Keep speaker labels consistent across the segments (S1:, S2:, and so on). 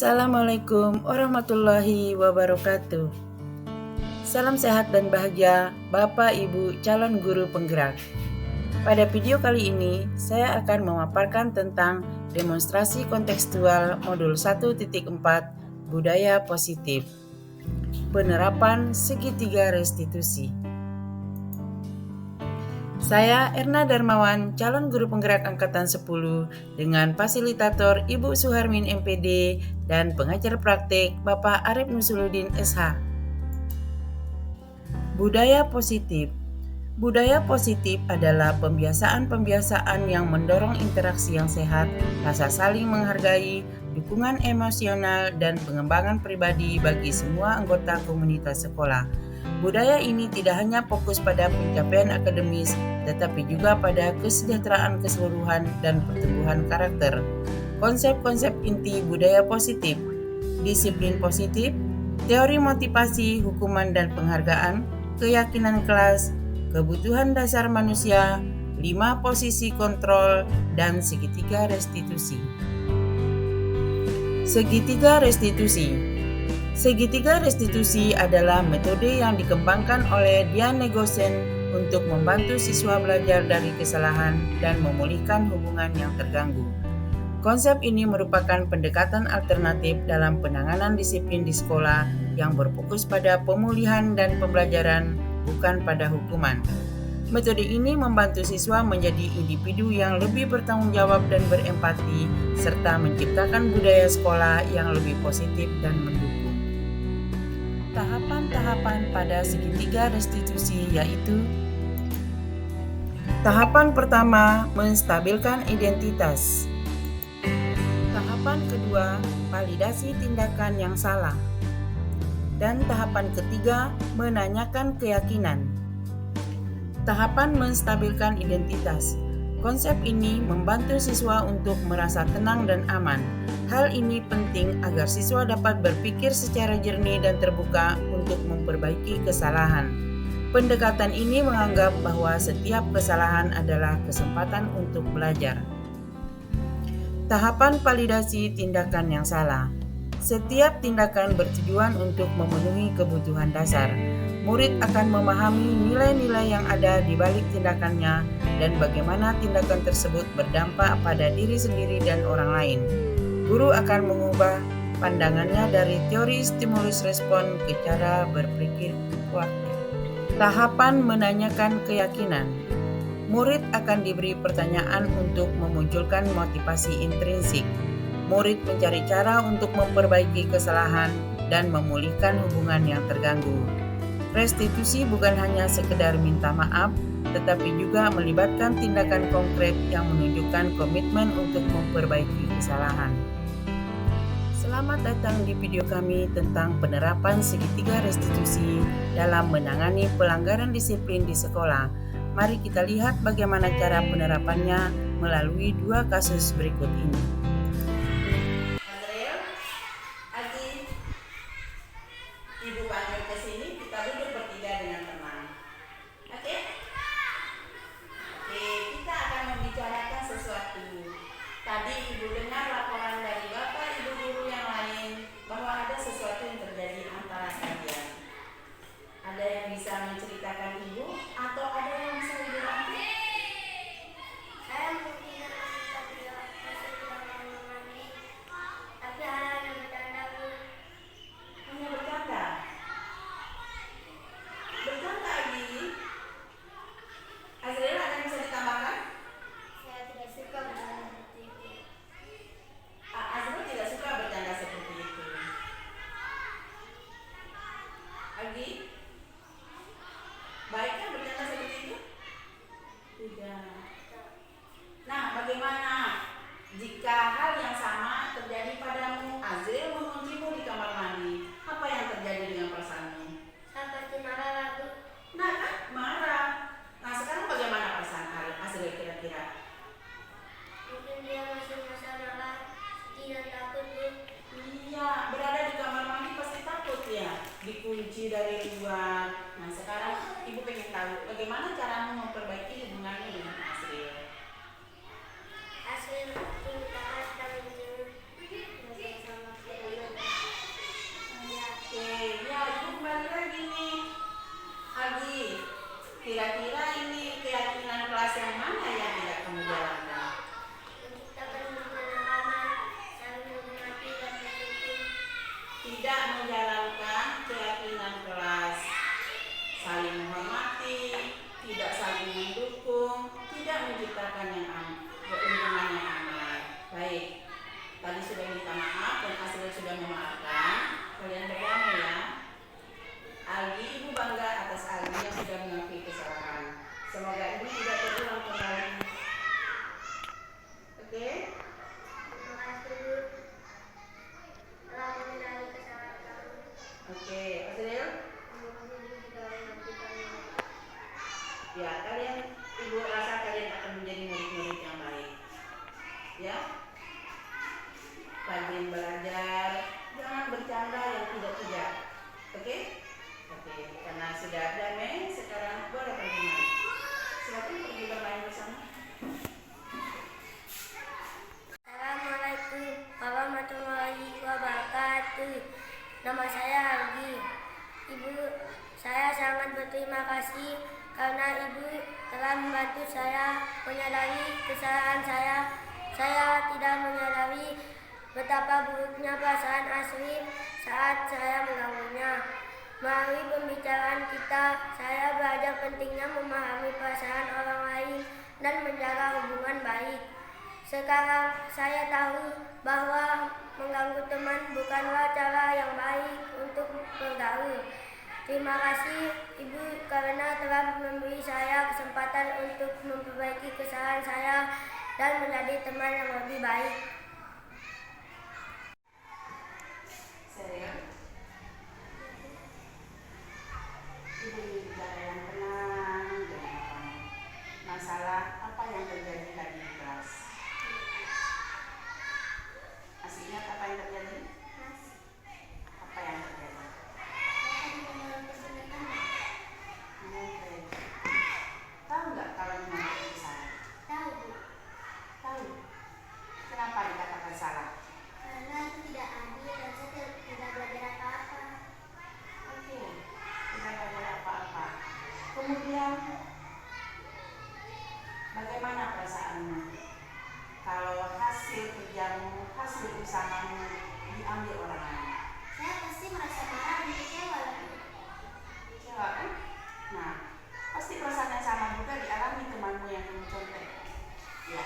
S1: Assalamualaikum warahmatullahi wabarakatuh. Salam sehat dan bahagia Bapak Ibu calon guru penggerak. Pada video kali ini, saya akan memaparkan tentang demonstrasi kontekstual modul 1.4 Budaya Positif. Penerapan segitiga restitusi. Saya Erna Darmawan, calon guru penggerak angkatan 10 dengan fasilitator Ibu Suharmin MPD dan pengajar praktik Bapak Arif Nusuluddin SH. Budaya positif. Budaya positif adalah pembiasaan-pembiasaan yang mendorong interaksi yang sehat, rasa saling menghargai, dukungan emosional, dan pengembangan pribadi bagi semua anggota komunitas sekolah. Budaya ini tidak hanya fokus pada pencapaian akademis, tetapi juga pada kesejahteraan keseluruhan dan pertumbuhan karakter. Konsep-konsep inti budaya positif: disiplin positif, teori motivasi, hukuman dan penghargaan, keyakinan kelas, kebutuhan dasar manusia, 5 posisi kontrol, dan segitiga restitusi. Segitiga restitusi. Segitiga restitusi adalah metode yang dikembangkan oleh Dian Negosen untuk membantu siswa belajar dari kesalahan dan memulihkan hubungan yang terganggu. Konsep ini merupakan pendekatan alternatif dalam penanganan disiplin di sekolah yang berfokus pada pemulihan dan pembelajaran, bukan pada hukuman. Metode ini membantu siswa menjadi individu yang lebih bertanggung jawab dan berempati, serta menciptakan budaya sekolah yang lebih positif dan mendukung. Tahapan-tahapan pada segitiga restitusi yaitu: tahapan pertama, menstabilkan identitas. Tahapan kedua, validasi tindakan yang salah. Dan tahapan ketiga, menanyakan keyakinan. Tahapan menstabilkan identitas. Konsep ini membantu siswa untuk merasa tenang dan aman. Hal ini penting agar siswa dapat berpikir secara jernih dan terbuka untuk memperbaiki kesalahan. Pendekatan ini menganggap bahwa setiap kesalahan adalah kesempatan untuk belajar. Tahapan validasi tindakan yang salah. Setiap tindakan bertujuan untuk memenuhi kebutuhan dasar. Murid akan memahami nilai-nilai yang ada di balik tindakannya dan bagaimana tindakan tersebut berdampak pada diri sendiri dan orang lain. Guru akan mengubah pandangannya dari teori stimulus respon ke cara berpikir proaktif. Tahapan menanyakan keyakinan. Murid akan diberi pertanyaan untuk memunculkan motivasi intrinsik. Murid mencari cara untuk memperbaiki kesalahan dan memulihkan hubungan yang terganggu. Restitusi bukan hanya sekedar minta maaf, tetapi juga melibatkan tindakan konkret yang menunjukkan komitmen untuk memperbaiki kesalahan. Selamat datang di video kami tentang penerapan segitiga restitusi dalam menangani pelanggaran disiplin di sekolah. Mari kita lihat bagaimana cara penerapannya melalui 2 kasus berikut ini.
S2: Ibu panggil ke sini, kita duduk bertiga dengan teman. Oke? Oke, kita akan membicarakan sesuatu. Tadi Ibu dengar laporan dari Bapak Ibu guru yang lain bahwa ada sesuatu yang terjadi antara kalian. Ada yang bisa menceritakan Ibu atau ada yang bisa Ibu bantu?
S3: Saya mungkin masih tidak mengalami, tapi hanya bercanda, Bu.
S2: Hanya bercanda. Bercanda lagi. Azril, ada yang bisa ditambahkan?
S3: Saya tidak suka bercanda seperti itu.
S2: Azril tidak suka bercanda seperti itu. Agi, baik kan bercanda seperti itu? Tidak. Nah, bagaimana jika hal yang sama terjadi padamu? Azril menguncimu di kamar mandi. Apa yang terjadi dengan perasaanmu?
S3: Saya pasti marah, Bu.
S2: Nah, kan marah. Nah, sekarang bagaimana perasaan Azril kira-kira?
S3: Mungkin dia masih merasa marah, sedih dan takut, Bu.
S2: Iya, berada di kamar mandi pasti takut ya, dikunci dari luar. Nah, sekarang Ibu pengen tahu bagaimana caramu memperbaiki hubunganmu dengan Azril.
S3: Asli minta maaf dan sama
S2: tidak menjalankan keyakinan kelas, saling menghormati, tidak saling mendukung, tidak menciptakan lingkungan yang aman. Baik, tadi sudah minta maaf dan Asril sudah memaafkan. Kalian berdamai ya. Aldi, Ibu bangga atas Aldi yang sudah mengakui kesalahan. Semoga ini tidak terulang kembali. Oke?
S3: Terima kasih Bu telah menyadari kesalahan kami.
S2: Oke, Asril?
S3: Terima kasih Bu sudah mengampuni.
S2: Ya, kalian, Ibu rasa kalian akan menjadi murid-murid yang baik. Ya? Rajin belajar, jangan bercanda yang tidak-tidak. Oke? Oke, karena sudah damai, sekarang boleh pergi main. Silakan pergi bermain bersama.
S3: Assalamualaikum warahmatullahi wabarakatuh. Nama saya Algi. Ibu, saya sangat berterima kasih karena Ibu telah membantu saya menyadari kesalahan saya. Saya tidak menyadari betapa buruknya perasaan Asri saat saya mengganggunya. Melalui pembicaraan kita, saya belajar pentingnya memahami perasaan orang lain dan menjaga hubungan baik. Sekarang saya tahu bahwa mengganggu teman bukanlah cara yang baik untuk bergaul. Terima kasih Ibu karena telah memberi saya kesempatan untuk memperbaiki kesalahan saya dan menjadi teman yang lebih baik.
S2: Serius? Ibu ingin bicara yang tenang dengan kamu. Masalah apa yang terjadi tadi di kelas? Masih ingat apa yang terjadi? Apa yang terjadi? Oke. Tahu nggak kalau memang itu salah?
S3: Tahu Bu,
S2: Tahu. Kenapa dikatakan salah?
S3: karena itu tidak adil dan saya tidak belajar apa-apa.
S2: Oke. Tidak belajar apa-apa. Kemudian bagaimana perasaanmu kalau hasil kerjamu, hasil usahamu diambil orang lain?
S3: Saya pasti merasa marah dan kecewa lagi.
S2: Kecewa kan? Nah, pasti perasaan yang sama juga dialami temanmu yang kamu contek. Ya.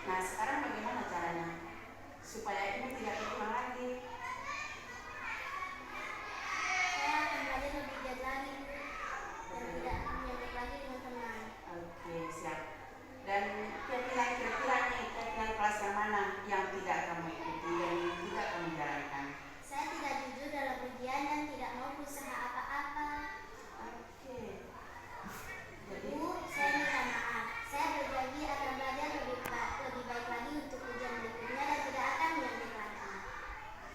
S2: Nah, sekarang bagaimana caranya supaya ini tidak terulang lagi?
S3: Saya akan belajar lebih giat lagi Bu, dan tidak menyebut lagi dengan teman.
S2: Oke, siap. Dan kira-kira nih, kelas yang mana yang tidak kamu ikuti dan yang tidak kamu jalankan?
S3: Saya tidak jujur dalam ujian dan tidak mau berusaha apa-apa.
S2: Oke. Jadi,
S3: Bu, saya minta maaf. Saya berjanji akan belajar lebih baik lagi untuk ujian berikutnya dan tidak akan menyontek lagi.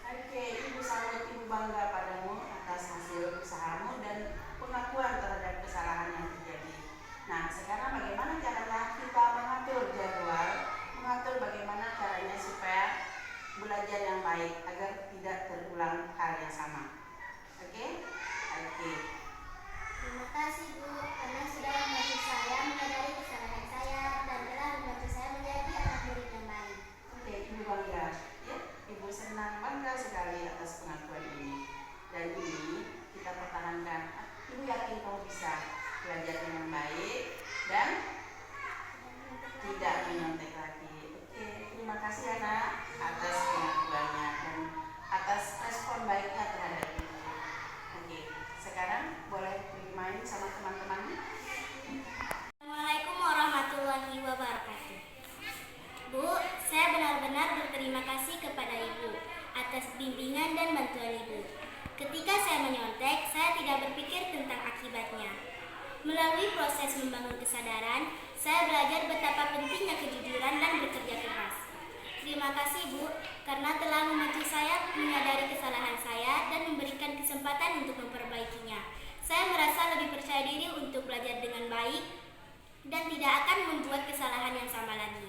S2: oke, Ibu salut, Ibu bangga padamu atas hasil usahamu dan pengakuan terhadap kesalahan yang terjadi. Nah, sekarang bagaimana caranya kita mengatur jadwal, mengatur bagaimana caranya supaya belajar yang baik agar tidak terulang hal yang sama. Oke? Oke.
S3: Terima kasih Bu, karena sudah membantu saya menyadari kesalahan saya dan telah membantu saya menjadi anak murid yang baik.
S2: Oke, Ibu bangga. Ya, Ibu senang bangga sekali atas pengakuan ini. Dan ini kita pertahankan. Ibu yakin kamu bisa belajar dengan baik dan tidak menyontek lagi. Oke, terima kasih anak atas pengakuannya dan atas respon baiknya terhadap Ibu. Oke, sekarang boleh pergi main sama teman-temannya.
S3: Assalamualaikum warahmatullahi wabarakatuh. Bu, saya benar-benar berterima kasih kepada Ibu atas bimbingan dan bantuan Ibu. Ketika saya menyontek, saya tidak berpikir tentang akibatnya. Melalui proses membangun kesadaran, saya belajar betapa pentingnya kejujuran dan bekerja keras. Terima kasih Bu, karena telah membantu saya menyadari kesalahan saya dan memberikan kesempatan untuk memperbaikinya. Saya merasa lebih percaya diri untuk belajar dengan baik dan tidak akan membuat kesalahan yang sama lagi.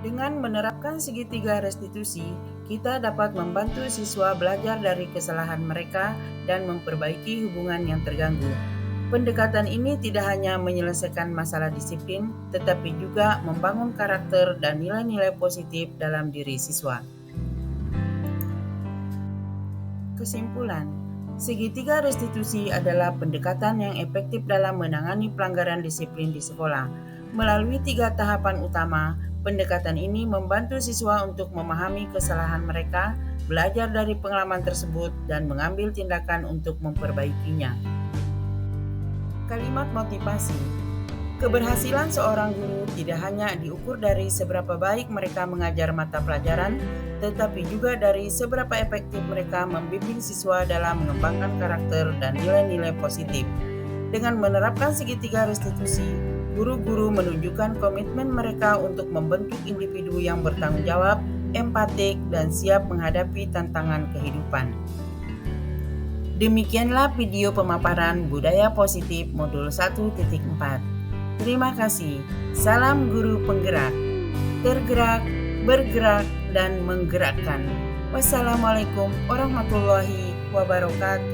S1: Dengan menerapkan segitiga restitusi, kita dapat membantu siswa belajar dari kesalahan mereka dan memperbaiki hubungan yang terganggu. Pendekatan ini tidak hanya menyelesaikan masalah disiplin, tetapi juga membangun karakter dan nilai-nilai positif dalam diri siswa. Kesimpulan, segitiga restitusi adalah pendekatan yang efektif dalam menangani pelanggaran disiplin di sekolah. Melalui 3 tahapan utama, pendekatan ini membantu siswa untuk memahami kesalahan mereka, belajar dari pengalaman tersebut, dan mengambil tindakan untuk memperbaikinya. Kalimat motivasi. Keberhasilan seorang guru tidak hanya diukur dari seberapa baik mereka mengajar mata pelajaran, tetapi juga dari seberapa efektif mereka membimbing siswa dalam mengembangkan karakter dan nilai-nilai positif. Dengan menerapkan segitiga restitusi, guru-guru menunjukkan komitmen mereka untuk membentuk individu yang bertanggung jawab, empatik, dan siap menghadapi tantangan kehidupan. Demikianlah video pemaparan budaya positif modul 1.4. Terima kasih. Salam guru penggerak. Tergerak, bergerak, dan menggerakkan. Wassalamualaikum warahmatullahi wabarakatuh.